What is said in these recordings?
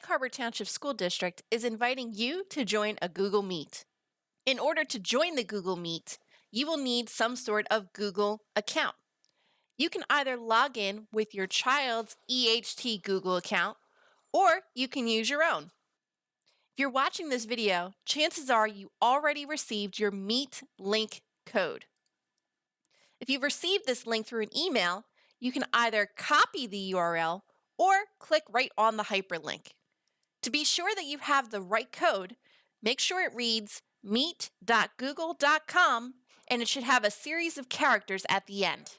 Sag Harbor Township School District is inviting you to join a Google Meet. In order to join the Google Meet, you will need some sort of Google account. You can either log in with your child's EHT Google account, or you can use your own. If you're watching this video, chances are you already received your Meet link code. If you've received this link through an email, you can either copy the URL or click right on the hyperlink. To be sure that you have the right code, make sure it reads meet.google.com and it should have a series of characters at the end.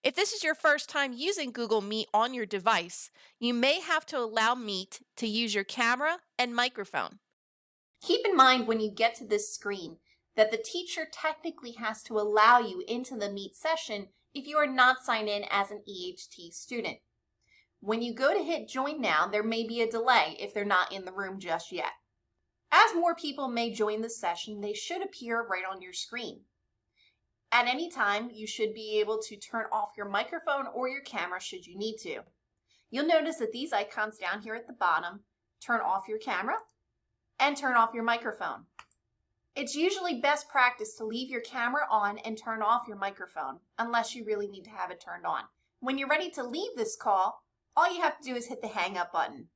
If this is your first time using Google Meet on your device, you may have to allow Meet to use your camera and microphone. Keep in mind when you get to this screen that the teacher technically has to allow you into the Meet session if you are not signed in as an EHT student. When you go to hit join now, there may be a delay if they're not in the room just yet. As more people may join the session, they should appear right on your screen. At any time, you should be able to turn off your microphone or your camera should you need to. You'll notice that these icons down here at the bottom turn off your camera and turn off your microphone. It's usually best practice to leave your camera on and turn off your microphone unless you really need to have it turned on. When you're ready to leave this call, all you have to do is hit the hang up button.